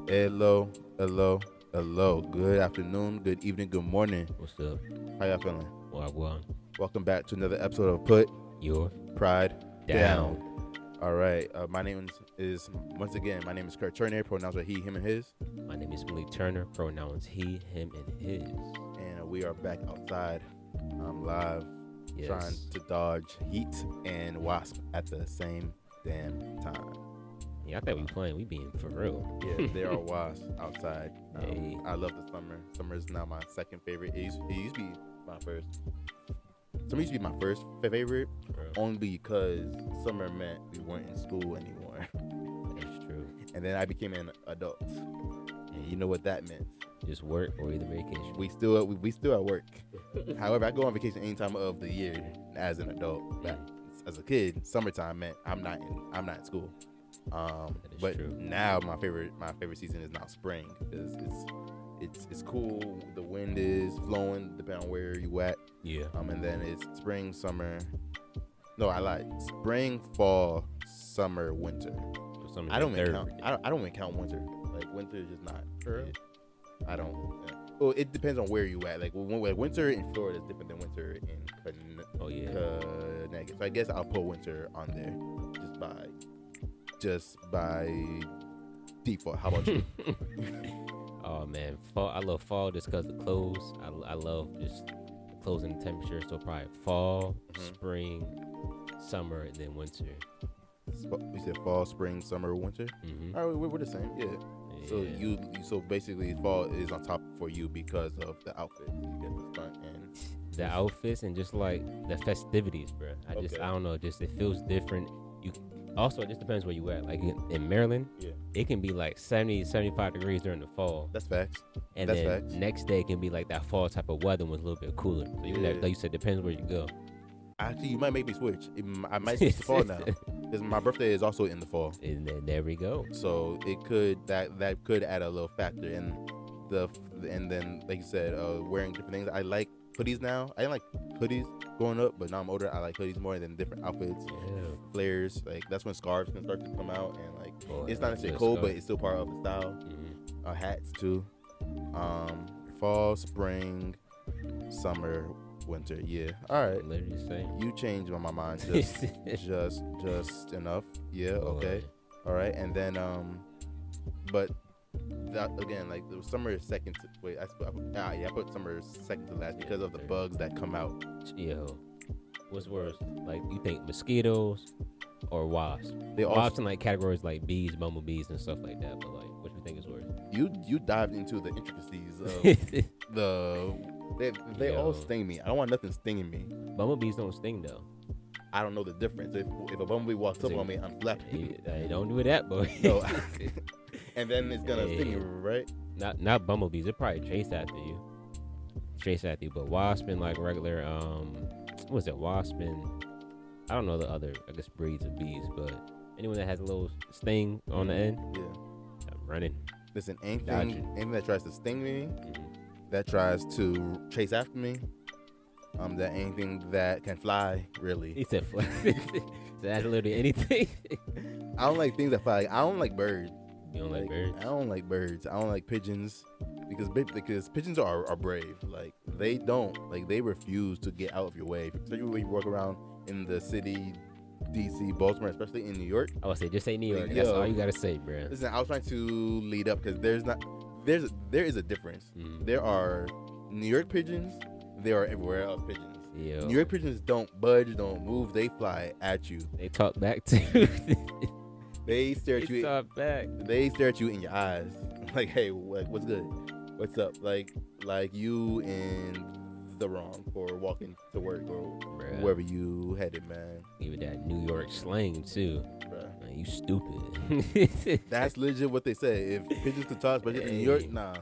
Hello, hello, hello. Good afternoon, good evening, good morning. What's up? How y'all feeling? Wagwan. Welcome back to another episode of Put Your Pride down. Down. All right. My name is once again. My name is Kurt Turner. Pronouns are he, him, and his. My name is Malik Turner. Pronouns he, him, and his. And we are back outside, live, Yes. trying to dodge heat and wasp at the same damn time. Yeah, I thought we playing. We being for real. Yeah, there are wasps outside. Hey. I love the summer. Summer is now my second favorite. It used to be my first. Summer used to be my first favorite, only because summer meant we weren't in school anymore. That's true. And then I became an adult, and you know what that meant. Just work or either vacation. We still at work. However, I go on vacation any time of the year as an adult. But as a kid, summertime meant I'm not in school. But true. now my favorite season is now spring because it's cool. The wind is flowing depending on where you at. Yeah. And then it's spring, summer. No, I lied. Spring, fall, summer, winter. So summer's I don't the even third. count. I don't even count winter. Like winter is just not. I don't. Well, it depends on where you at. Like winter in Florida is different than winter in Connecticut. So I guess I'll put winter on there just by default. How about you? Oh man, fall. I love fall just because the clothes. I love just the clothes and the temperature. So probably fall, spring, summer, and then winter. We said fall, spring, summer, winter. Mm-hmm. All right, we're the same. Yeah. So so basically fall is on top for you because of the outfit. You get the front and the outfits and just like the festivities, bro. I don't know, just it feels different. Also, it just depends where you at. Like in Maryland, it can be like 70, 75 degrees during the fall. That's facts. And then next day it can be like that fall type of weather with a little bit cooler. So like you said, depends where you go. Actually, you might make me switch. I might switch to fall now because my birthday is also in the fall. And then there we go. So it could that could add a little factor in and then like you said, wearing different things. I like hoodies now. I didn't like hoodies growing up, but now I'm older. I like hoodies more than different outfits, flares. Like that's when scarves can start to come out, and like it's not necessarily cold, but it's still part of the style. Mm-hmm. Hats too. Fall, spring, summer, winter. Yeah. All right. Literally same. You changed my mind just enough. Yeah. Okay. All right. And then but that again, like the summer is second to wait. I put summer second to last because of the bugs that come out. Yo, what's worse? Like you think mosquitoes or wasps? Wasps in like categories like bees, bumblebees, and stuff like that. But like, what do you think is worse? You dived into the intricacies of They all sting me. I don't want nothing stinging me. Bumblebees don't sting though. I don't know the difference. If a bumblebee walks up on me, I'm flapping. Hey, don't do that, boy. No. And then it's gonna sting you, right? Not bumblebees. It probably chase after you. But wasp and like regular what's it? Wasp and I don't know the other breeds of bees, but anyone that has a little sting on the end, I'm running. Listen, anything that tries to sting me, that tries to chase after me, that anything that can fly, really. He said fly. So that's literally anything. I don't like things that fly. I don't like birds. You don't like birds? I don't like birds. I don't like pigeons because pigeons are brave. Like they refuse to get out of your way. Especially when you walk around in the city, DC, Baltimore, especially in New York. I would say just say New York. That's all you gotta say, bro. Listen, I was trying to lead up because there is a difference. There are New York pigeons. There are everywhere else pigeons. Yo. New York pigeons don't budge, don't move. They fly at you. They talk back too. They stare at you. Talk back. They stare at you in your eyes. Like, hey, what's good? What's up? Like you in the wrong for walking to work or wherever you headed, man. Even that New York slang too. Bruh. Man, you stupid. That's legit what they say. If pigeons could talk, but in New York, nah,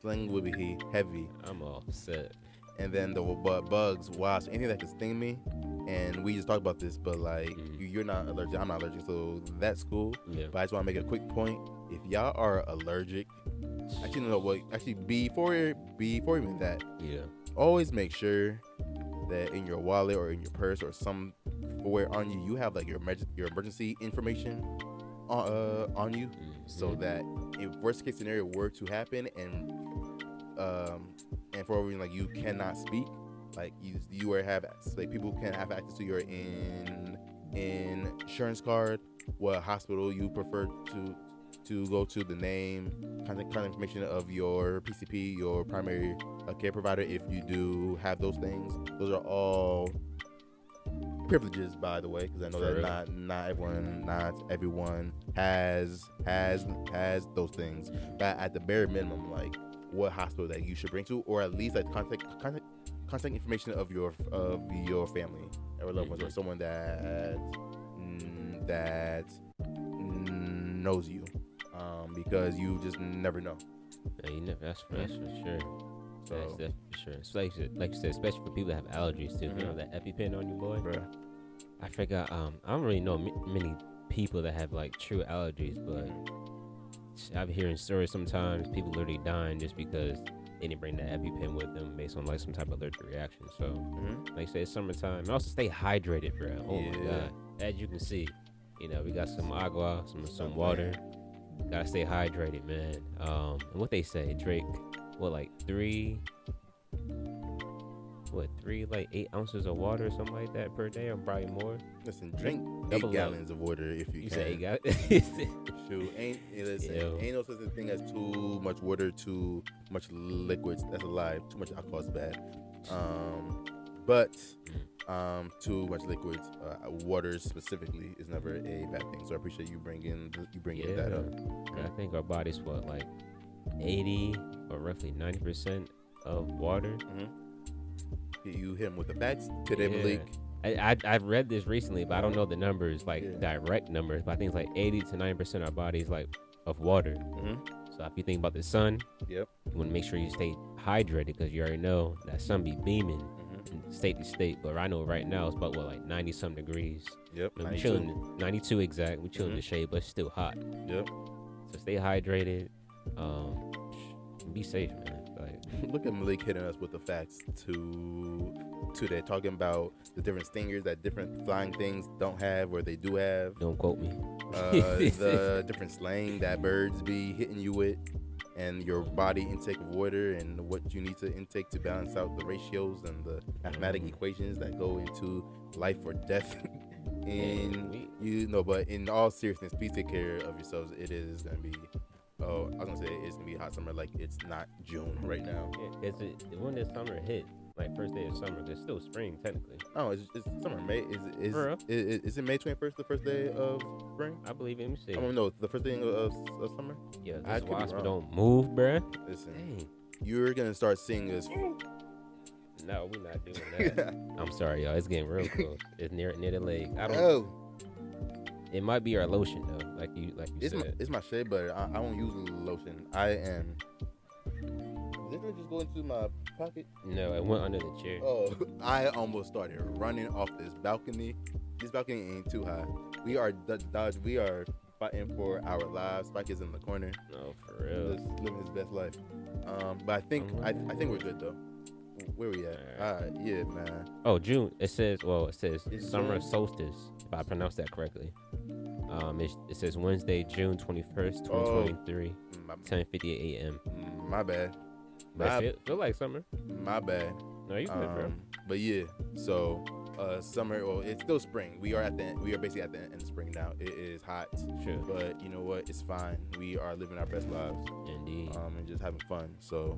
slang would be heavy. I'm all set. And then the bugs, wasps, anything that could sting me. And we just talked about this, but like you're not allergic, I'm not allergic, so that's cool. Yeah. But I just want to make a quick point. If y'all are allergic, actually no, what? Actually, before even that, always make sure that in your wallet or in your purse or somewhere on you, you have like your emergency information on you, so that if worst case scenario were to happen, and for a reason like you cannot speak, like you are have like people can have access to your insurance card, what hospital you prefer to go to, the name, contact information of your PCP, your primary care provider, if you do have those things. Those are all privileges, by the way, because I know For that real. not everyone has those things. But at the bare minimum, like what hospital that you should bring to, or at least like contact information of your family or loved ones, or someone that knows you, because you just never know. Yeah, you never. That's for sure. So, That's for sure. It's like you said, especially for people that have allergies too. You know that EpiPen on you, boy. bruh. I forgot. I don't really know many people that have like true allergies, but I've hearing stories sometimes people literally dying just because they didn't bring the EpiPen with them based on like some type of allergic reaction. So, like I said, it's summertime. And also stay hydrated, bro. Oh my god. As you can see, we got some agua, some water. Gotta stay hydrated, man. And what they say, drink like 3 like 8 ounces of water or something like that per day, or probably more. Listen, drink Double 8 gallons of water if you can. Say 8 gallons. Shoot, ain't no such a thing as too much water, too much liquids. That's a lie. Too much alcohol is bad. But too much liquids, water specifically, is never a bad thing. So I appreciate you bringing that up. I think our body's like 80 or roughly 90% of water. You hit him with the facts today, Malik. I've read this recently, but I don't know the numbers, direct numbers. But I think it's like 80 to 90% of our bodies like of water. So if you think about the sun, you want to make sure you stay hydrated, because you already know that sun be beaming state to state. But I know right now it's about like 90 some degrees. We chilling 92 exact. We chilling in the shade, but it's still hot. So stay hydrated. Be safe, man. Look at Malik hitting us with the facts today, talking about the different stingers that different flying things don't have, or they do have. Don't quote me. The different slang that birds be hitting you with, and your body intake of water, and what you need to intake to balance out the ratios and the mathematic equations that go into life or death. But in all seriousness, please take care of yourselves. It is gonna be. Oh, I was gonna say it's gonna be a hot summer. Like, it's not June right now. When this summer hit, like first day of summer, it's still spring technically. Oh, it's summer. May is it May 21st the first day of spring? I believe it. Let me see. I don't know, the first day of summer. Yeah, I this could be wasp wrong. don't move, bruh. Listen, Dang. you're gonna start seeing us. No, we're not doing that. I'm sorry, y'all. It's getting real close. It's near the leg. I don't. Oh, It might be our lotion though, like you said. it's my shade, but I don't use lotion. I am. Did it just go into my pocket? No, it went under the chair. Oh, I almost started running off this balcony. This balcony ain't too high. We are We are fighting for our lives. Spike is in the corner, No, for real. just living his best life. But I think we're good though. Where we at? Yeah, man. Oh, June. It says It's summer June? solstice, if I pronounced that correctly. It says Wednesday, June 21st, 2023, 10:58 a.m. My bad. But it feel like summer. My bad. No, you good, bro. But yeah, so summer. Well, it's still spring. We are basically at the end of spring now. It is hot, Sure. but you know what? It's fine. We are living our best lives. Indeed. And just having fun. So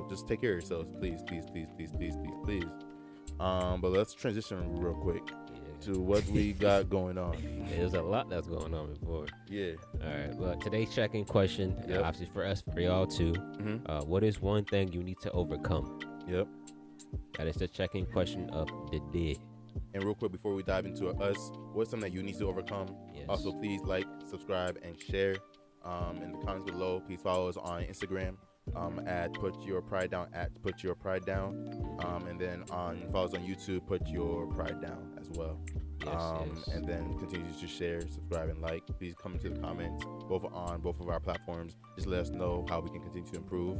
just take care of yourselves, please. But let's transition real quick to what we got going on. There's a lot that's going on before. Yeah. All right. Well, today's check-in question, obviously for us, for y'all too. What is one thing you need to overcome? Yep. That is the check-in question of the day. And real quick, before we dive into us, what's something that you need to overcome? Yes. Also, please like, subscribe, and share. In the comments below, please follow us on Instagram at Put Your Pride Down, and then follow us on YouTube, Put Your Pride Down as well. Yes. And then continue to share, subscribe, and like. Please come into the comments, both of our platforms. Just let us know how we can continue to improve.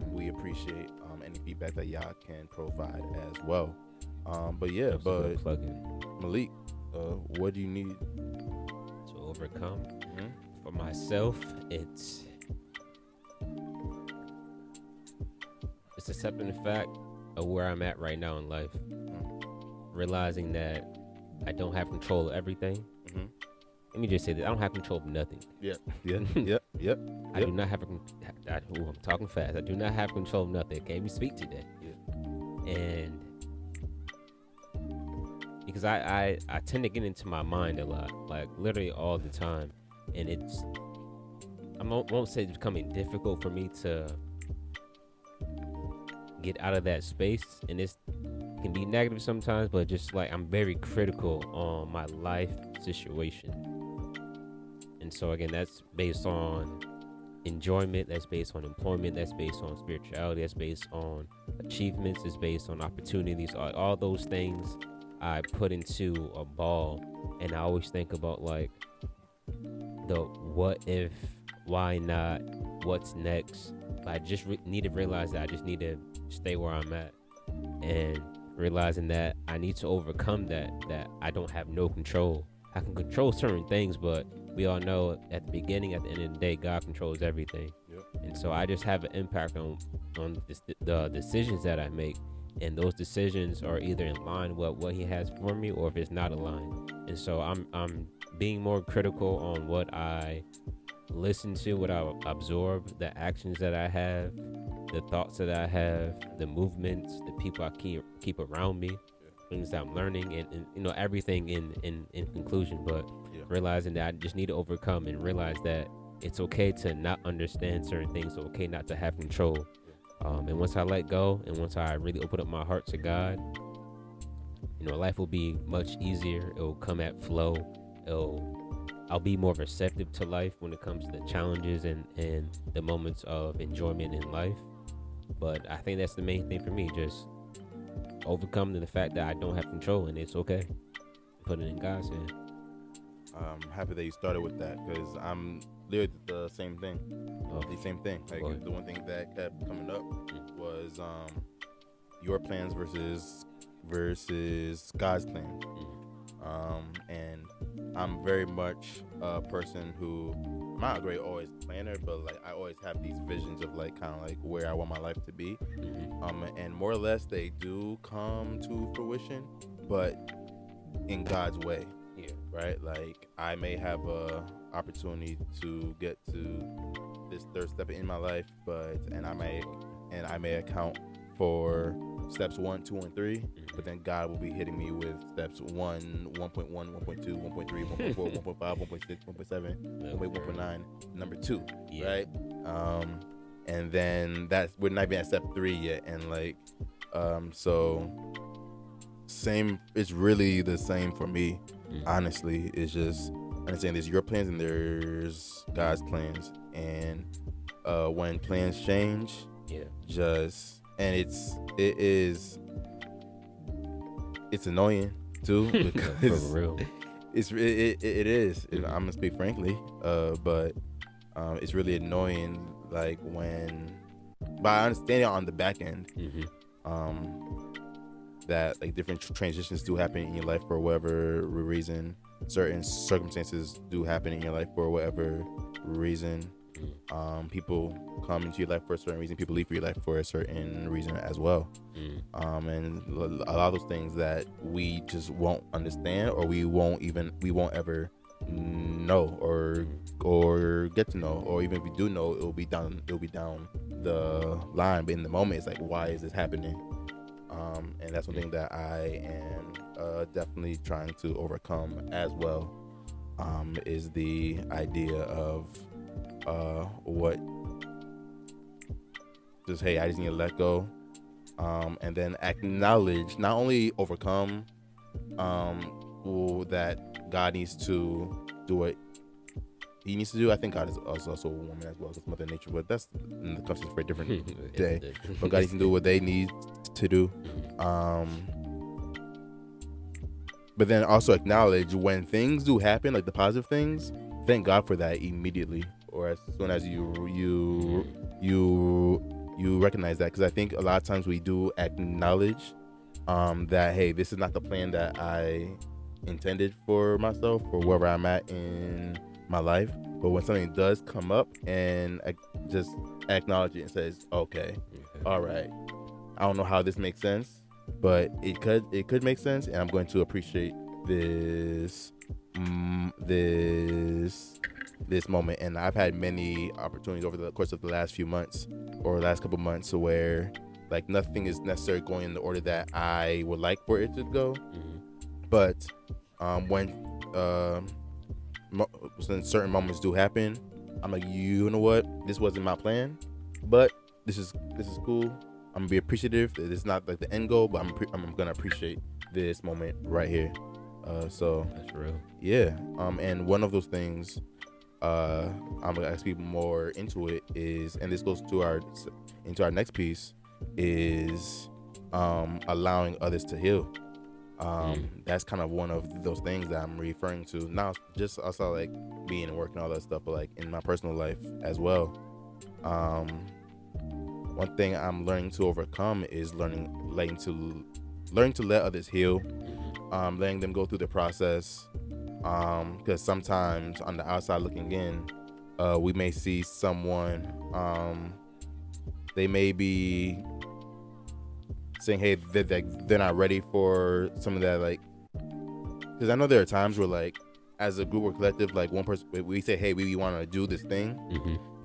We appreciate any feedback that y'all can provide as well. But Plug in. Malik, what do you need to overcome. For myself, it's accepting the fact of where I'm at right now in life, realizing that I don't have control of everything. Let me just say that I don't have control of nothing. Yep. I do not have I'm talking fast. I do not have control of nothing. Can't even speak today. And because I tend to get into my mind a lot, like literally all the time, and I won't say it's becoming difficult for me to get out of that space, and it can be negative sometimes, but just like I'm very critical on my life situation. And so again, that's based on enjoyment, that's based on employment, that's based on spirituality, that's based on achievements, it's based on opportunities. All those things I put into a ball, and I always think about like the what if, why not, what's next. But I just need to realize that I just need to stay where I'm at, and realizing that I need to overcome that I don't have no control. I can control certain things, but we all know at the beginning, at the end of the day, God controls everything. And so I just have an impact on the decisions that I make, and those decisions are either in line with what He has for me, or if it's not aligned. And so I'm being more critical on what I listen to, what I absorb, the actions that I have, the thoughts that I have, the movements, the people I keep around me, things that I'm learning, and everything in conclusion. But realizing that I just need to overcome and realize that it's okay to not understand certain things. It's okay not to have control. And once I let go, and once I really open up my heart to God, life will be much easier. It'll come at flow. I'll be more receptive to life when it comes to the challenges and the moments of enjoyment in life. But I think that's the main thing for me, just overcoming the fact that I don't have control, and it's okay. Put it in God's hand. I'm happy that you started with that, because I'm literally the same thing. The same thing. Like the one thing that kept coming up was your plans versus God's plans. And I'm very much a person who, I'm not a great always planner, but like I always have these visions of like kind of like where I want my life to be. And more or less they do come to fruition, but in God's way. Right? Like I may have a opportunity to get to this third step in my life, and I may account for steps 1, 2, and 3, but then God will be hitting me with steps 1, 1.1, 1.2, 1.3, 1.4, 1.5, 1.6, 1.7, 1.9, number 2, right? And then we're not even at step 3 yet, and like, so same. It's really the same for me. Honestly, it's just understanding there's your plans and there's God's plans, and when plans change, it's annoying too, because for real. it is. I'm gonna speak frankly, but it's really annoying. Like but I understand it on the back end. That like different transitions do happen in your life for whatever reason. Certain circumstances do happen in your life for whatever reason. People come into your life for a certain reason. People leave your life for a certain reason as well. And a lot of those things that we just won't understand, or we won't ever know or get to know, or even if we do know, it'll be down the line. But in the moment, it's like, why is this happening? And that's one thing that I am definitely trying to overcome as well, is the idea of hey, I just need to let go, and then acknowledge, not only overcome that God needs to do what He needs to do. I think God is also a woman as well, because Mother Nature, but that's in the conversation for a different day. But God needs to do what they need to do. But then also acknowledge when things do happen, like the positive things, thank God for that immediately, or as soon as you recognize that. Because I think a lot of times we do acknowledge that, hey, this is not the plan that I intended for myself or wherever I'm at in my life. But when something does come up and I just acknowledge it and says, okay, all right, I don't know how this makes sense, but it could make sense, and I'm going to appreciate this this moment. And I've had many opportunities over the course of the last few months or last couple months where like nothing is necessarily going in the order that I would like for it to go. But when certain moments do happen, I'm like, you know what, this wasn't my plan, but this is cool. I'm gonna be appreciative. It's not like the end goal, but I'm gonna appreciate this moment right here. So That's real. yeah. And one of those things, I'm gonna ask people more into it is, and this goes to our next piece, is allowing others to heal. That's kind of one of those things that I'm referring to now, just also like being and working all that stuff, but like in my personal life as well. One thing I'm learning to overcome is learning to let others heal, letting them go through the process, because sometimes on the outside looking in, we may see someone, they may be saying, hey, they're not ready for some of that, like, because I know there are times where like as a group or collective, like one person, we say, hey, we want to do this thing,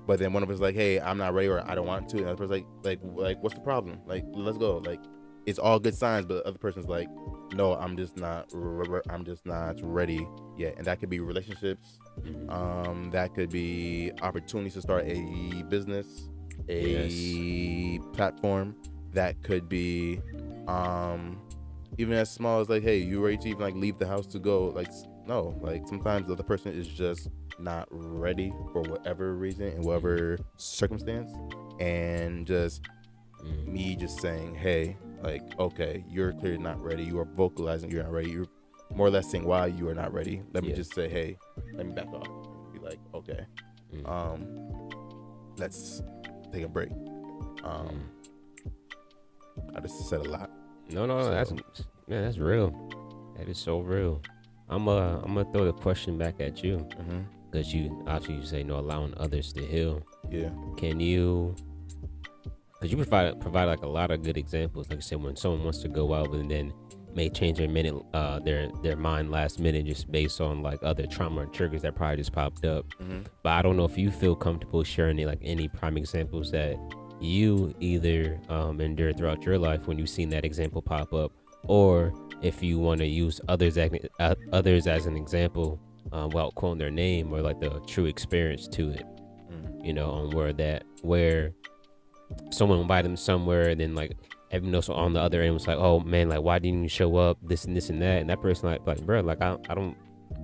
but then one of us is like, hey, I'm not ready, or I don't want to, and the other person's like what's the problem, like let's go, like it's all good signs, but the other person's like, no, I'm just not ready yet. And that could be relationships, that could be opportunities to start a business, a platform, that could be even as small as like, hey, you ready to even like leave the house to go, like no, like sometimes the other person is just not ready for whatever reason and whatever circumstance, and just me just saying, hey, like, okay, you're clearly not ready, you are vocalizing you're not ready, you're more or less saying why you are not ready, let me just say, hey, let me back off, be like, okay, let's take a break. I just said a lot. No, that's real. That is so real. I'm gonna throw the question back at you, because you say allowing others to heal. Yeah. Can you? Because you provide like a lot of good examples. Like you said, when someone wants to go out and then may change their mind last minute just based on like other trauma or triggers that probably just popped up. But I don't know if you feel comfortable sharing any prime examples that you either endured throughout your life when you've seen that example pop up, or if you want to use others as an example without quoting their name, or like the true experience to it, on where someone invited them somewhere, and then like everyone else on the other end was like, oh man, like why didn't you show up, this and this and that, and that person like bro, like I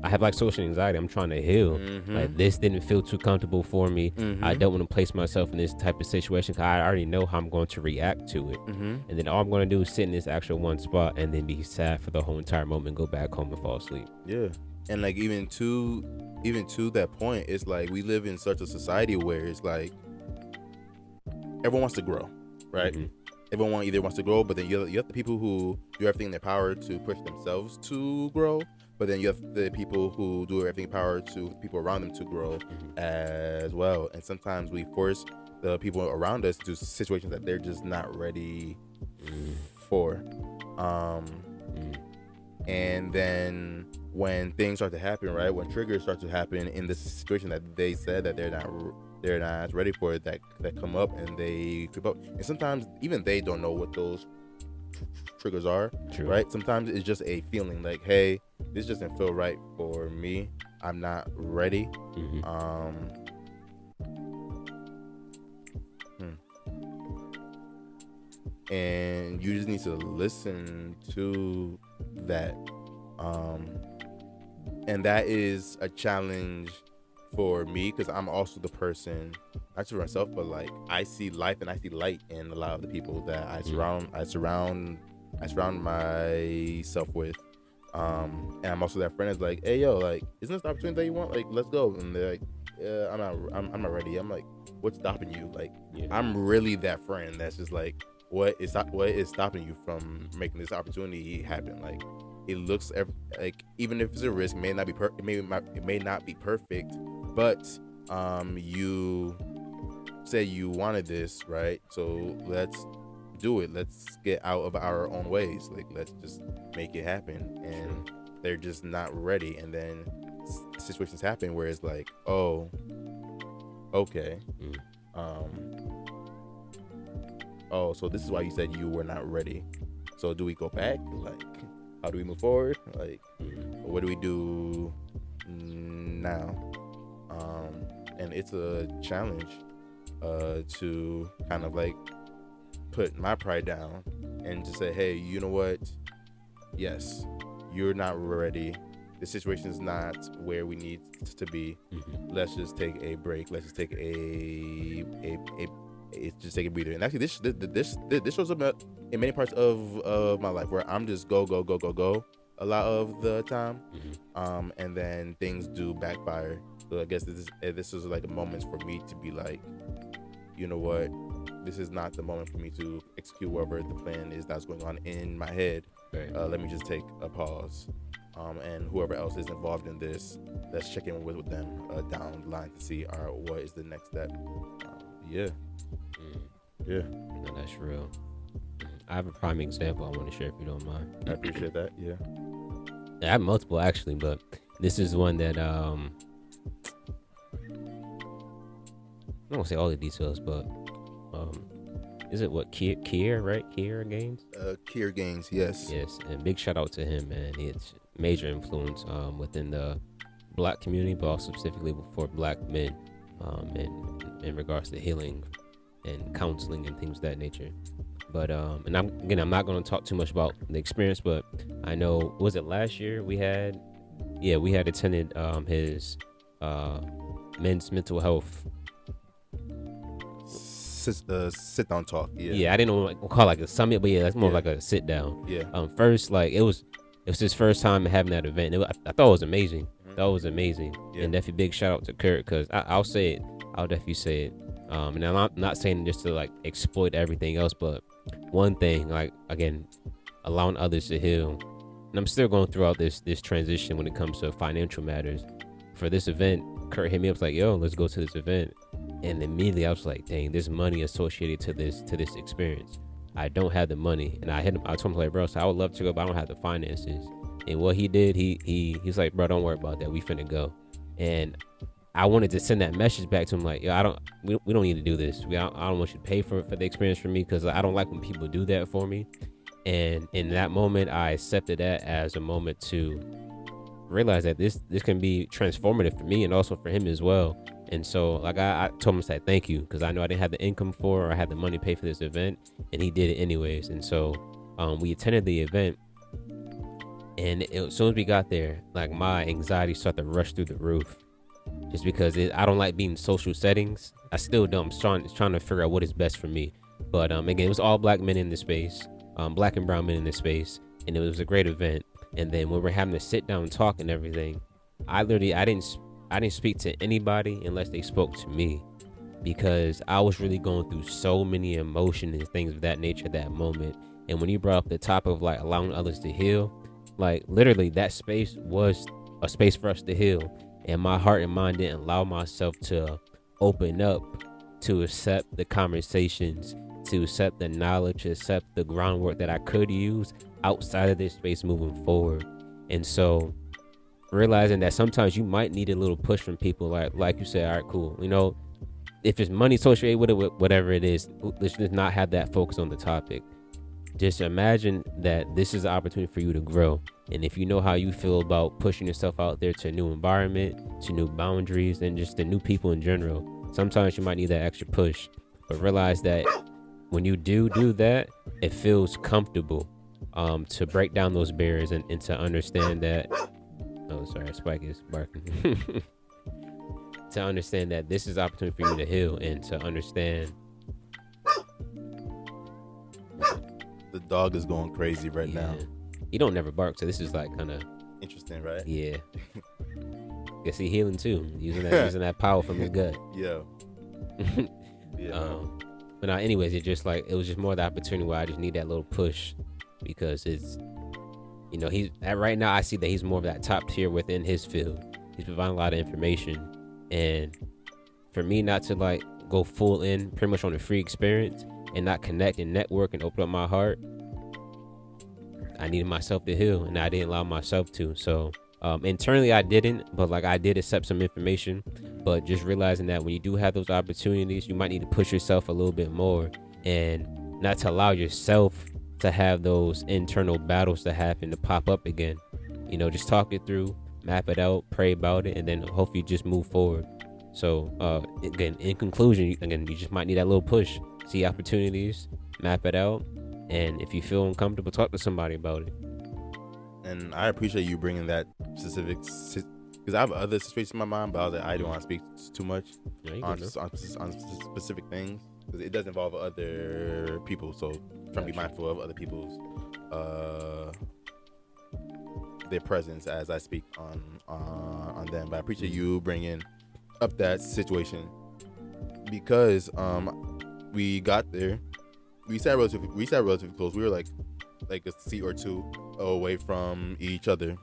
have like social anxiety, I'm trying to heal, like this didn't feel too comfortable for me, I don't want to place myself in this type of situation because I already know how I'm going to react to it, and then all I'm going to do is sit in this actual one spot and then be sad for the whole entire moment, go back home and fall asleep. Yeah. And like even to that point, it's like we live in such a society where it's like everyone wants to grow, right? Everyone either wants to grow, but then you have the people who do everything in their power to push themselves to grow, but then you have the people who do everything in power to people around them to grow as well. And sometimes we force the people around us to situations that they're just not ready for. And then when things start to happen, right, when triggers start to happen in this situation that they said that they're not ready for it, that come up and they creep up, and sometimes even they don't know what those triggers are. True. Right? Sometimes it's just a feeling like, hey, this doesn't feel right for me, I'm not ready. And you just need to listen to that, and that is a challenge for me, because I'm also the person, not just for myself, but like I see life and I see light in a lot of the people that I surround myself with, and I'm also that friend that's like, hey yo, like isn't this the opportunity that you want, like let's go, and they're like, yeah, I'm not ready. I'm like, what's stopping you? Like I'm really that friend that's just like, what is stopping you from making this opportunity happen? Like it looks like, even if it's a risk, it may not be it may not be perfect, but you said you wanted this, right? So let's do it. Let's get out of our own ways. Like, let's just make it happen. And they're just not ready. And then situations happen where it's like, oh, okay. Oh, so this is why you said you were not ready. So do we go back? Like, how do we move forward? Like, what do we do now? And it's a challenge to kind of like put my pride down and to say, hey, you know what? Yes, you're not ready. The situation is not where we need to be. Let's just take a break. Let's just take just take a breather. And actually, this shows up in many parts of my life where I'm just go a lot of the time, and then things do backfire. So I guess this is like a moment for me to be like, you know what, this is not the moment for me to execute whatever the plan is that's going on in my head. Right. Let me just take a pause. And whoever else is involved in this, let's check in with them down the line to see what is the next step. Yeah. No, that's real. I have a prime example I want to share if you don't mind. I appreciate that. Yeah. I have multiple actually, but this is one that I don't want to say all the details, but is it what Kier, right? Kier Gaines? Kier Gaines, yes. Yes, and big shout out to him, man. It's major influence within the black community, but also specifically for black men, in regards to healing and counseling and things of that nature. But and I'm not going to talk too much about the experience, but I know, was it last year we had attended his men's mental health sit down talk. I didn't know what to call it, like a summit, but that's more like a sit down. First, like it was his first time having that event. I thought it was amazing. That was amazing. And definitely big shout out to Kurt, because I'll say it. I'll definitely say it. And I'm not saying just to like exploit everything else, but one thing, like, again, allowing others to heal. And I'm still going throughout this transition when it comes to financial matters. For this event, Kurt hit me up like, yo, let's go to this event. And immediately I was like, dang, there's money associated to this experience. I don't have the money. And I told him, like, bro, so I would love to go, but I don't have the finances. And what he did, he's like, bro, don't worry about that. We finna go. And I wanted to send that message back to him, like, yo, we don't need to do this. I don't want you to pay for the experience for me, because I don't like when people do that for me. And in that moment, I accepted that as a moment to realize that this can be transformative for me and also for him as well. And so, like, I told him, say thank you, because I know I didn't have the income for, or I had the money to pay for this event, and he did it anyways. And so we attended the event, and as soon as we got there, like, my anxiety started to rush through the roof, just because I don't like being in social settings. I still don't. I'm trying to figure out what is best for me. But again, it was all black men in this space, black and brown men in this space, and it was a great event. And then when we're having to sit down and talk and everything, I didn't speak to anybody unless they spoke to me, because I was really going through so many emotions and things of that nature at that moment. And when you brought up the topic of like allowing others to heal, like literally that space was a space for us to heal. And my heart and mind didn't allow myself to open up, to accept the conversations, to accept the knowledge, to accept the groundwork that I could use outside of this space moving forward. And so realizing that sometimes you might need a little push from people, like you said, all right, cool. You know, if there's money associated with it, whatever it is, let's just not have that focus on the topic. Just imagine that this is an opportunity for you to grow. And if you know how you feel about pushing yourself out there to a new environment, to new boundaries, and just to new people in general, sometimes you might need that extra push. But realize that when you do that, it feels comfortable to break down those barriers and to understand that, oh, sorry, Spike is barking. To understand that this is an opportunity for you to heal, and to understand. The dog is going crazy right now. He don't never bark, so this is like kind of interesting, right? Yeah. Guess he healing too, using that power from his gut. Yeah. But anyways, it was just more the opportunity where I just need that little push, because You know, right now I see that he's more of that top tier within his field. He's providing a lot of information, and for me not to like go full in pretty much on a free experience and not connect and network and open up my heart, I needed myself to heal, and I didn't allow myself to. So internally I didn't, but like I did accept some information, but just realizing that when you do have those opportunities, you might need to push yourself a little bit more, and not to allow yourself to have those internal battles to happen to pop up again. You know, just talk it through, map it out, pray about it, and then hopefully just move forward. So again, in conclusion, you just might need that little push. See opportunities, map it out, and if you feel uncomfortable, talk to somebody about it. And I appreciate you bringing that specific, because I have other situations in my mind, but I don't want to speak too much on specific things, because it does involve other people. So trying to be mindful of other people's their presence as I speak on them. But I appreciate you bringing up that situation, because we got there, we sat relatively close. We were like a seat or two away from each other,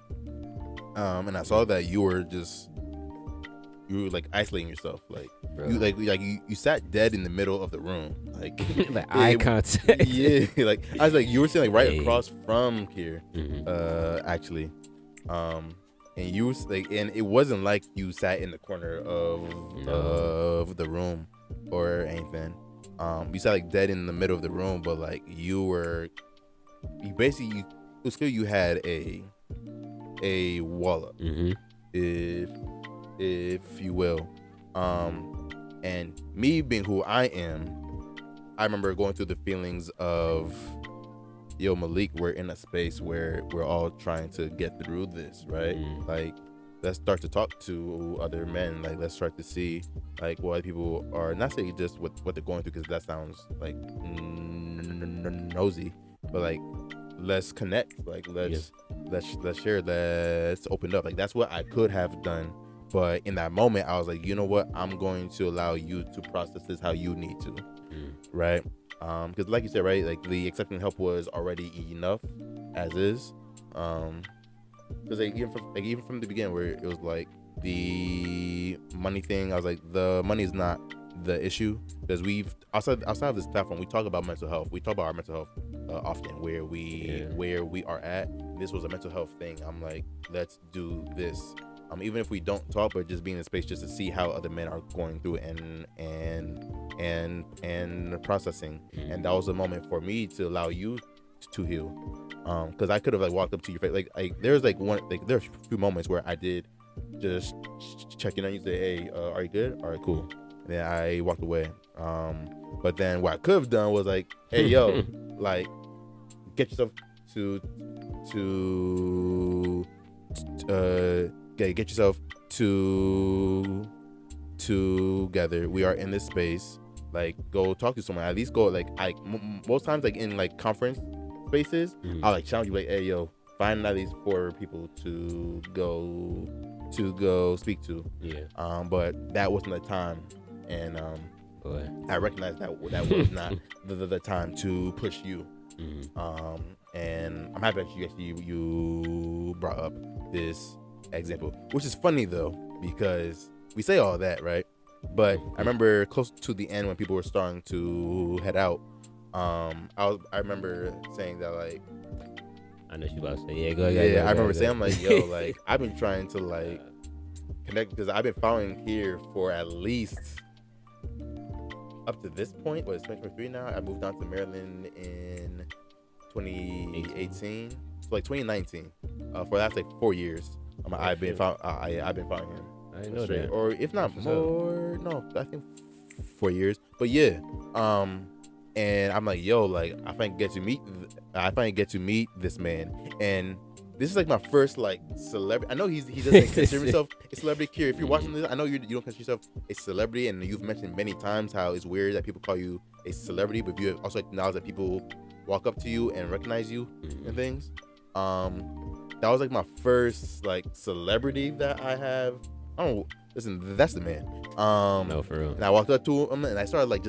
and I saw that you were like isolating yourself, like you sat dead in the middle of the room, like like eye contact. Yeah, like I was like, you were sitting like right across from Kier, actually, and you was like, and it wasn't like you sat in the corner of the room or anything. You sat like dead in the middle of the room, but like you basically, it was clear you had a wall up, if you will. And me being who I am, I remember going through the feelings of, yo, Malik, we're in a space where we're all trying to get through this, right? Like, let's start to talk to other men. Like, let's start to see like what people are, not saying just what they're going through, because that sounds like nosy, but like, let's connect. Like, let's share. Let's open up. Like, that's what I could have done. But in that moment, I was like, you know what? I'm going to allow you to process this how you need to, right? Because like you said, right? Like, the accepting help was already enough as is. Because like, even from the beginning, where it was like the money thing, I was like, the money is not the issue, because we've outside of this platform, we talk about mental health. We talk about our mental health often, where we are at. This was a mental health thing. I'm like, let's do this. Even if we don't talk, but just being in space just to see how other men are going through and processing. And that was a moment for me to allow you to heal. Because I could have like walked up to your face. Like there's like there's a few moments where I did just check in on you, say, hey, are you good? All right, cool. And then I walked away. But then what I could have done was like, hey, yo, like, get yourself get yourself together. We are in this space. Like, go talk to someone. At least go, like, most times, like, in like conference spaces, I'll like challenge you, like, hey, yo, find at least 4 people to go speak to. Yeah. But that wasn't the time, and I recognize that was not the time to push you. And I'm happy that you brought up this example, which is funny though, because we say all that, right? But I remember close to the end when people were starting to head out, I remember saying that, like, I know you about to say, yeah, go ahead. Yeah, I remember saying, I'm like, yo, like, I've been trying to like connect, because I've been following here for at least up to this point. It's 2023 now. I moved down to Maryland in 2018, so like 2019. For the last like 4 years, I've been following him. I didn't know that. Or if not more, no, I think 4 years. But yeah, and I'm like, yo, like, I finally get to meet this man, and this is like my first like celebrity. I know he doesn't consider himself a celebrity. Here, if you're watching this, I know you don't consider yourself a celebrity, and you've mentioned many times how it's weird that people call you a celebrity, but you also acknowledge that people walk up to you and recognize you and things. That was like my first like celebrity that I have. I don't listen. That's the man. No, for real. And I walked up to him and I started like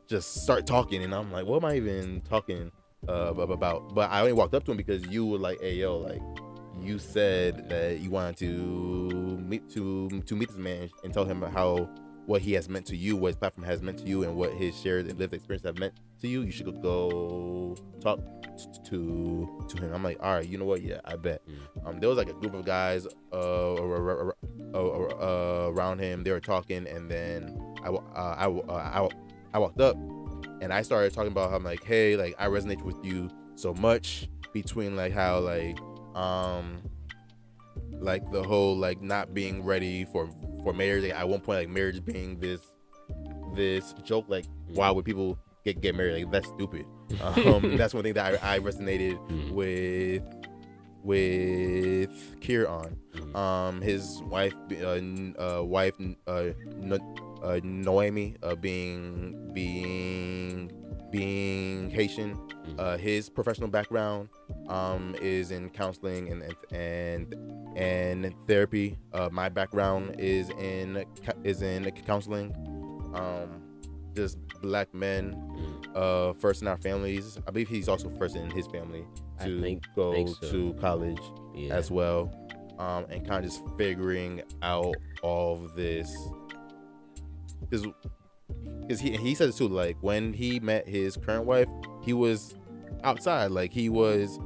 just start talking, and I'm like, what am I even talking about, but I only walked up to him because you were like, "Hey, yo, like, you said that you wanted to meet this man and tell him how what he has meant to you, what his platform has meant to you, and what his shared and lived experience have meant to you. You should go talk to him." I'm like, all right, you know what? Yeah, I bet. There was like a group of guys around him. They were talking, and then I walked up, and I started talking about how I'm like, hey, like I resonate with you so much between like how like the whole like not being ready for marriage. Like, at one point, like marriage being this joke. Like, why would people get married? Like, that's stupid. That's one thing that I resonated with Kier on. His wife Noemi being Haitian. His professional background is in counseling and therapy. My background is in counseling. Just black men, first in our families. I believe he's also first in his family to go to college as well, and kind of just figuring out all of this. Because he said it too, like when he met his current wife, he was outside, like he was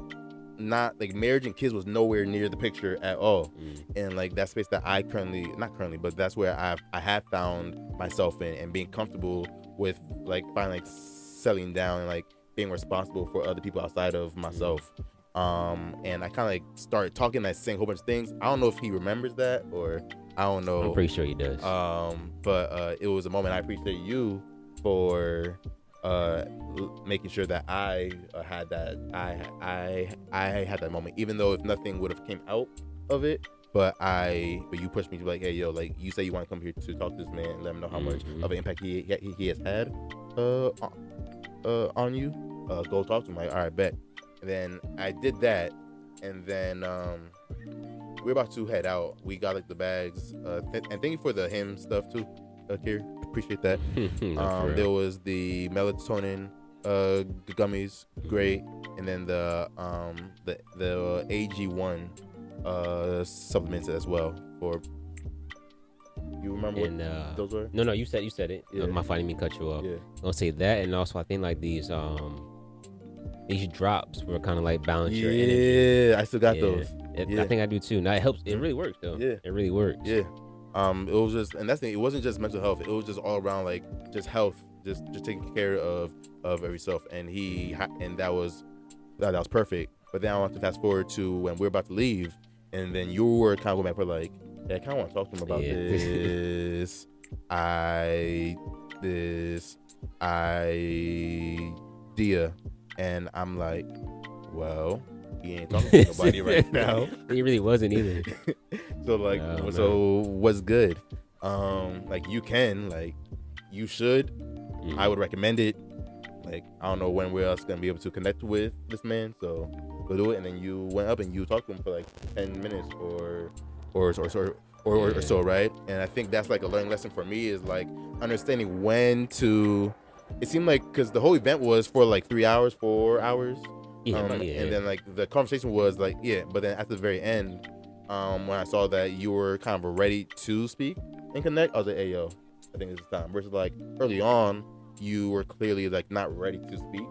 not like marriage and kids was nowhere near the picture at all. And like that space that I not currently, but that's where I have found myself in, and being comfortable with like finally like settling down and like being responsible for other people outside of myself. And I kind of like started talking, like saying a whole bunch of things. I don't know if he remembers that, or I don't know. I'm pretty sure he does. But it was a moment. I appreciate you for making sure that I had that. I had that moment, even though if nothing would have came out of it. But you pushed me to be like, hey, yo, like you say you want to come here to talk to this man and let him know how much of an impact he has had on you. Go talk to him. Like, all right, bet. And then I did that, and then we're about to head out. We got like the bags, and thank you for the hymn stuff too, Kier. Appreciate that. There was the melatonin gummies, great, and then the AG1 supplements as well. For you remember what those were? No, you said it. Yeah. My finding me cut you off. Yeah. I'll say that, and also I think like these drops were kind of like balance your energy. Yeah, I still got those. I think I do too. Now it helps. It really works though. Yeah, it really works. Yeah. It was just, and that's the thing. It wasn't just mental health. It was just all around like just health, just taking care of every self. And that was perfect. But then I want to fast forward to when we're about to leave, and then you were kind of going back for like, yeah, I kind of want to talk to him about this idea. And I'm like, well, he ain't talking to nobody right now. He really wasn't either. So like, so what's good? Like you can, like you should. I would recommend it. Like I don't know when we're else gonna be able to connect with this man, so go do it. And then you went up and you talked to him for like 10 minutes or so, right? And I think that's like a learning lesson for me, is like understanding when to. It seemed like, because the whole event was for like 3 hours, 4 hours. And then like the conversation was like, but then at the very end, when I saw that you were kind of ready to speak and connect, I was like, hey, yo, I think it's time. Versus like early on, you were clearly like not ready to speak.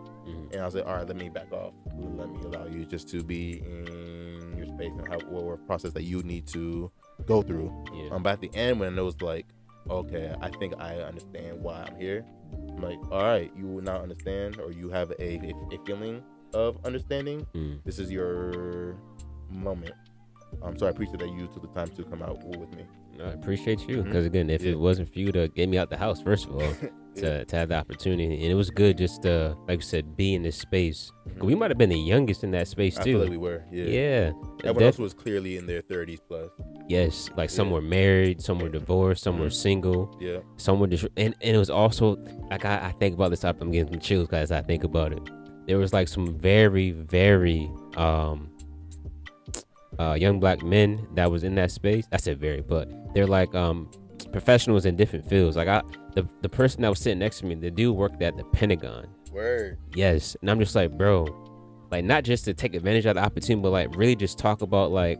And I was like, all right, let me back off. Let me allow you just to be in your space and have whatever process that you need to go through. But at the end, when it was like, okay, I think I understand why I'm here. I'm like, all right, you will now understand, or you have a feeling of understanding. This is your moment. So I appreciate that you took the time to come out with me. I appreciate you, because again, if it wasn't for you to get me out the house, first of all, to have the opportunity, and it was good just to, like you said, be in this space. We might have been the youngest in that space too. I feel like we were. Everyone else was clearly in their 30s plus. Yes, like some were married, some were divorced, some were single. Some were and it was also like I think about this. I'm getting some chills as I think about it. There was like some very, very young black men that was in that space. I said very, but they're like professionals in different fields. Like the person that was sitting next to me, the dude worked at the Pentagon. Word. Yes, and I'm just like, bro, like not just to take advantage of the opportunity, but like really just talk about like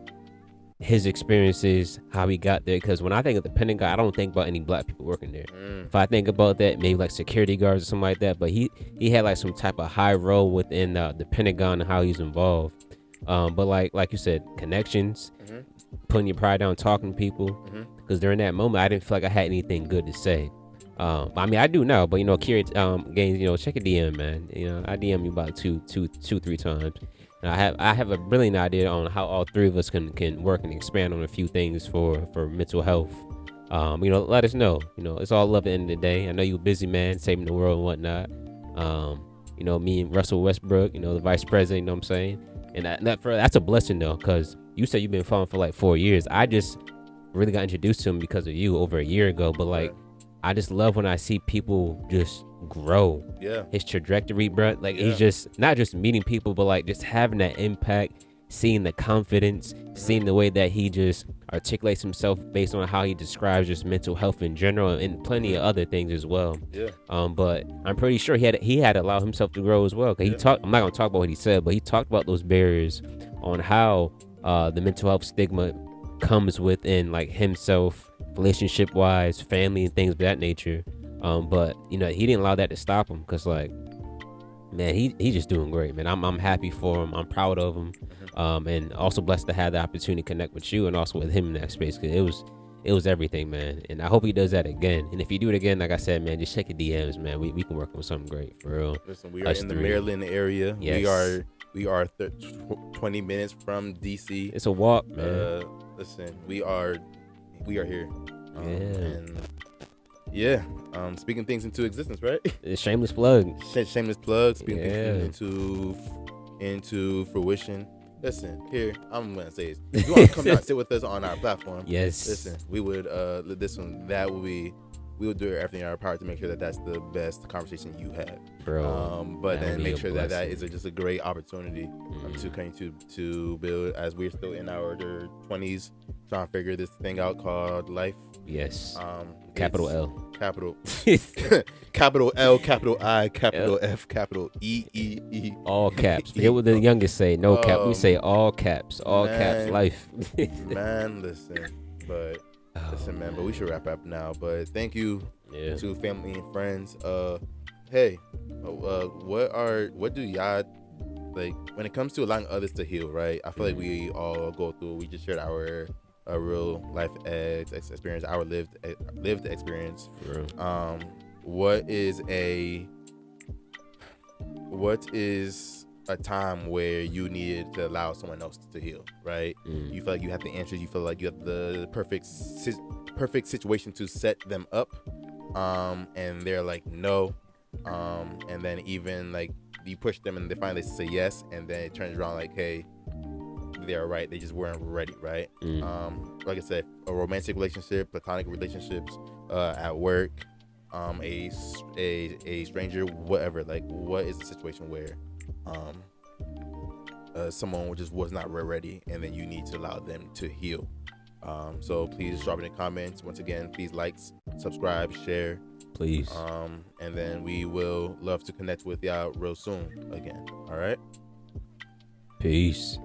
his experiences, how he got there. Because when I think of the Pentagon, I don't think about any black people working there. If I think about that, maybe like security guards or something like that. But he had like some type of high role within the Pentagon and how he's involved. But like you said, connections, putting your pride down, talking to people. Because during that moment, I didn't feel like I had anything good to say. I mean, I do now, but curious games, check a DM, man. I DM you about two, 3 times. And I have a brilliant idea on how all 3 of us can work and expand on a few things for mental health. Let us know. It's all love at the end of the day. I know you're a busy man, saving the world and whatnot. Me and Russell Westbrook, the vice president. You know what I'm saying? And that's a blessing though, because you said you've been following for like 4 years. I just really got introduced to him because of you over a year ago. But like, I just love when I see people just grow. Yeah. His trajectory, bro. Like he's just not just meeting people, but like just having that impact, seeing the confidence, seeing the way that he just articulates himself based on how he describes just mental health in general and plenty of other things as well. Yeah. But I'm pretty sure he had to allow himself to grow as well. Cause he talked. I'm not gonna talk about what he said, but he talked about those barriers on how the mental health stigma comes within like himself, relationship wise, family and things of that nature. But he didn't allow that to stop him, because like, man, he's just doing great, man. I'm happy for him. I'm proud of him. And also blessed to have the opportunity to connect with you and also with him in that space, because it was everything, man. And I hope he does that again. And if you do it again, like I said, man, just check your DMs, man. We can work on something great for real. Listen, we are in the Maryland area. Yes. We are 20 minutes from DC. It's a walk, man. Listen, we are here. And speaking things into existence, right? It's shameless plug. Shameless plug. Speaking things into fruition. Listen, here, I'm gonna say this. If you want to come down and sit with us on our platform, yes. Listen, we would we would do everything in our power to make sure that that's the best conversation you have, bro. But then make sure that is just a great opportunity to continue to build, as we're still in our 20s, trying to figure this thing out called life. Yes. Capital L. Capital L, capital I, capital F, capital E. All caps. Forget what the youngest say. No cap. We say all caps. All caps. Life. Man, listen. But but we should wrap up now. But thank you to family and friends. Hey, what do y'all like when it comes to allowing others to heal? Right? I feel like we all go through. We just shared our real life experience, our lived experience. What is a time where you needed to allow someone else to heal, right? You feel like you have the answers, you feel like you have the perfect situation to set them up, and they're like no, and then even like you push them and they finally say yes, and then it turns around like, hey, they're right, they just weren't ready, right? Like I said, a romantic relationship, platonic relationships, at work, a stranger, whatever. Like, what is the situation where someone just was not ready, and then you need to allow them to heal? So please drop it in the comments. Once again, please like, subscribe, share, please. And then we will love to connect with y'all real soon again. All right, peace.